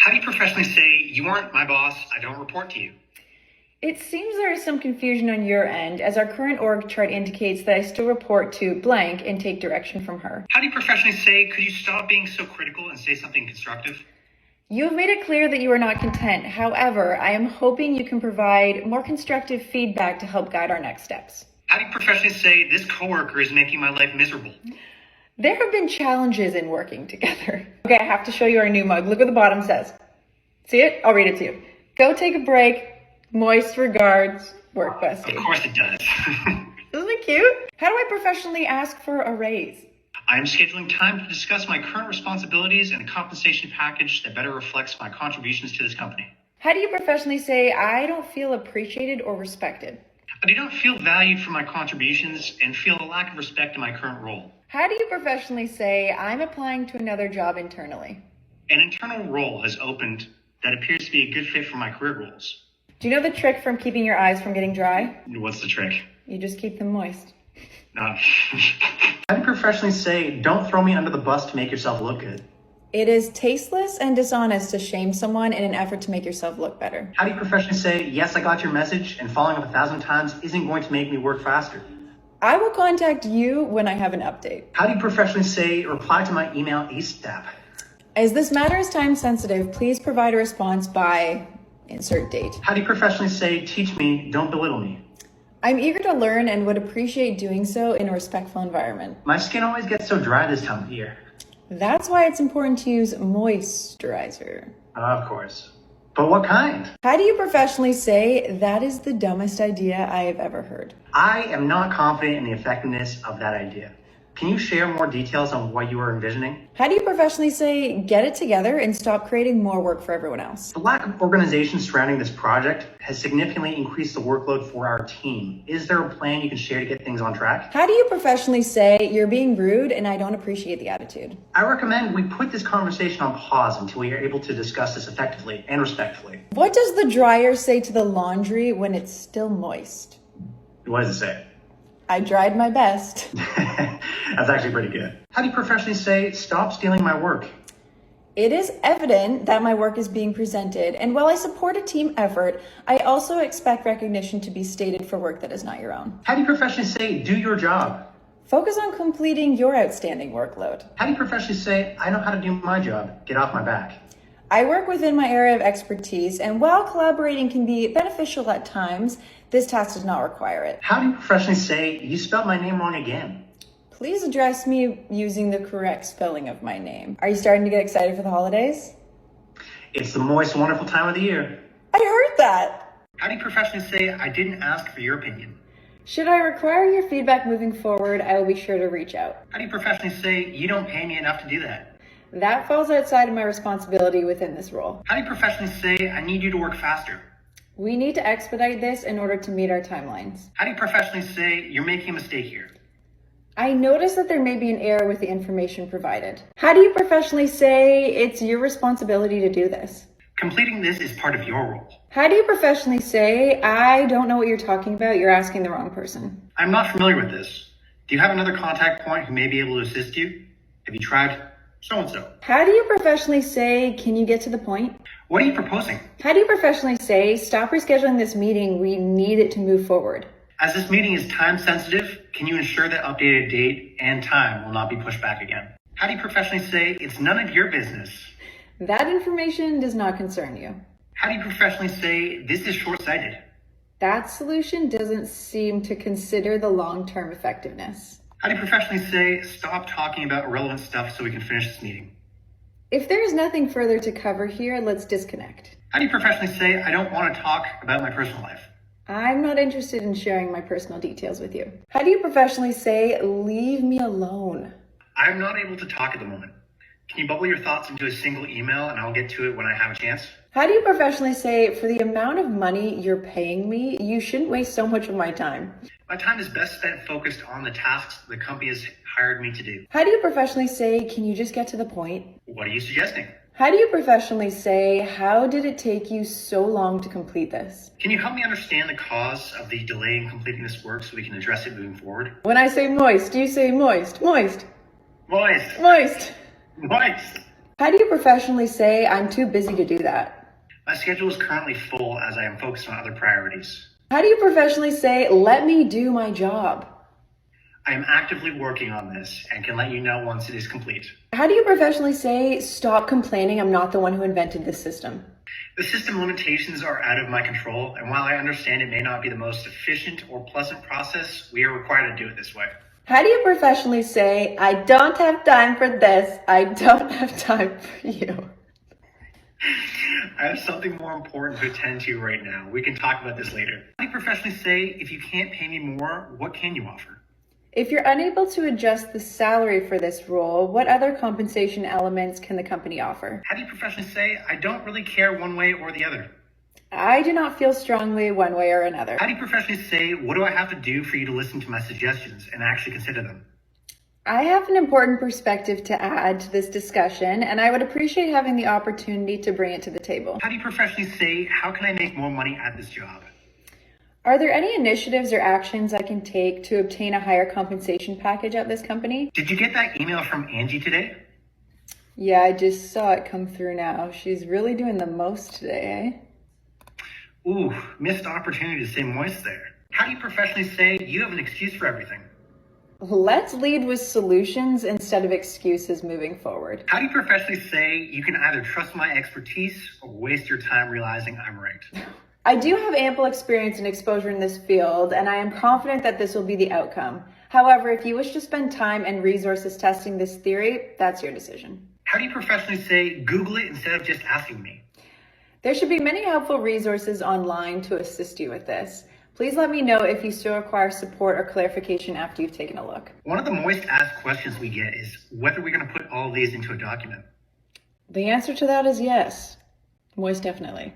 How do you professionally say, you aren't my boss, I don't report to you? It seems there is some confusion on your end, as our current org chart indicates that I still report to blank and take direction from her. How do you professionally say, could you stop being so critical and say something constructive? You have made it clear that you are not content. However, I am hoping you can provide more constructive feedback to help guide our next steps. How do you professionally say, this coworker is making my life miserable? There have been challenges in working together. Okay, I have to show you our new mug. Look what the bottom says. See it? I'll read it to you. Go take a break. Moist regards, work bestie. Of course it does. Isn't it cute? How do I professionally ask for a raise? I am scheduling time to discuss my current responsibilities and a compensation package that better reflects my contributions to this company. How do you professionally say, I don't feel appreciated or respected? I do not feel valued for my contributions and feel a lack of respect in my current role. How do you professionally say, I'm applying to another job internally? An internal role has opened that appears to be a good fit for my career goals. Do you know the trick from keeping your eyes from getting dry? What's the trick? You just keep them moist. How do you professionally say, don't throw me under the bus to make yourself look good? It is tasteless and dishonest to shame someone in an effort to make yourself look better. How do you professionally say, yes, I got your message, and following up 1,000 times isn't going to make me work faster? I will contact you when I have an update. How do you professionally say, reply to my email ASAP? As this matter is time sensitive, please provide a response by insert date. How do you professionally say, teach me, don't belittle me? I'm eager to learn and would appreciate doing so in a respectful environment. My skin always gets so dry this time of year. That's why it's important to use moisturizer. Of course. But what kind? How do you professionally say, that is the dumbest idea I have ever heard? I am not confident in the effectiveness of that idea. Can you share more details on what you are envisioning? How do you professionally say, get it together and stop creating more work for everyone else? The lack of organization surrounding this project has significantly increased the workload for our team. Is there a plan you can share to get things on track? How do you professionally say, you're being rude and I don't appreciate the attitude? I recommend we put this conversation on pause until we are able to discuss this effectively and respectfully. What does the dryer say to the laundry when it's still moist? What does it say? I tried my best. That's actually pretty good. How do you professionally say, stop stealing my work? It is evident that my work is being presented, and while I support a team effort, I also expect recognition to be stated for work that is not your own. How do you professionally say, do your job? Focus on completing your outstanding workload. How do you professionally say, I know how to do my job, get off my back? I work within my area of expertise, and while collaborating can be beneficial at times, this task does not require it. How do you professionally say, you spelled my name wrong again? Please address me using the correct spelling of my name. Are you starting to get excited for the holidays? It's the moist, wonderful time of the year. I heard that. How do you professionally say, I didn't ask for your opinion? Should I require your feedback moving forward, I will be sure to reach out. How do you professionally say, you don't pay me enough to do that? That falls outside of my responsibility within this role. How do you professionally say, I need you to work faster? We need to expedite this in order to meet our timelines. How do you professionally say, you're making a mistake here? I notice that there may be an error with the information provided. How do you professionally say it's your responsibility to do this? Completing this is part of your role. How do you professionally say, I don't know what you're talking about, you're asking the wrong person? I'm not familiar with this. Do you have another contact point who may be able to assist you? Have you tried so-and-so? How do you professionally say, can you get to the point? What are you proposing? How do you professionally say, stop rescheduling this meeting, we need it to move forward? As this meeting is time sensitive, can you ensure that updated date and time will not be pushed back again? How do you professionally say, it's none of your business? That information does not concern you. How do you professionally say, this is short-sighted? That solution doesn't seem to consider the long-term effectiveness. How do you professionally say, stop talking about irrelevant stuff so we can finish this meeting? If there is nothing further to cover here, let's disconnect. How do you professionally say, I don't want to talk about my personal life? I'm not interested in sharing my personal details with you. How do you professionally say, leave me alone? I'm not able to talk at the moment. Can you bubble your thoughts into a single email and I'll get to it when I have a chance? How do you professionally say, for the amount of money you're paying me, you shouldn't waste so much of my time? My time is best spent focused on the tasks the company has hired me to do. How do you professionally say, can you just get to the point? What are you suggesting? How do you professionally say, how did it take you so long to complete this? Can you help me understand the cause of the delay in completing this work so we can address it moving forward? When I say moist, do you say moist? Moist. Moist. Moist. Moist. How do you professionally say, I'm too busy to do that? My schedule is currently full as I am focused on other priorities. How do you professionally say, let me do my job? I am actively working on this and can let you know once it is complete. How do you professionally say, stop complaining, I'm not the one who invented this system? The system limitations are out of my control, and while I understand it may not be the most efficient or pleasant process, we are required to do it this way. How do you professionally say, I don't have time for this, I don't have time for you? I have something more important to attend to right now. We can talk about this later. How do you professionally say, if you can't pay me more, what can you offer? If you're unable to adjust the salary for this role, what other compensation elements can the company offer? How do you professionally say, I don't really care one way or the other? I do not feel strongly one way or another. How do you professionally say, what do I have to do for you to listen to my suggestions and actually consider them? I have an important perspective to add to this discussion, and I would appreciate having the opportunity to bring it to the table. How do you professionally say, how can I make more money at this job? Are there any initiatives or actions I can take to obtain a higher compensation package at this company? Did you get that email from Angie today? Yeah, I just saw it come through now. She's really doing the most today, eh? Ooh, missed opportunity to stay moist there. How do you professionally say, you have an excuse for everything? Let's lead with solutions instead of excuses moving forward. How do you professionally say, you can either trust my expertise or waste your time realizing I'm right? I do have ample experience and exposure in this field, and I am confident that this will be the outcome. However, if you wish to spend time and resources testing this theory, that's your decision. How do you professionally say, Google it instead of just asking me? There should be many helpful resources online to assist you with this. Please let me know if you still require support or clarification after you've taken a look. One of the most asked questions we get is whether we're going to put all of these into a document. The answer to that is yes. Most definitely.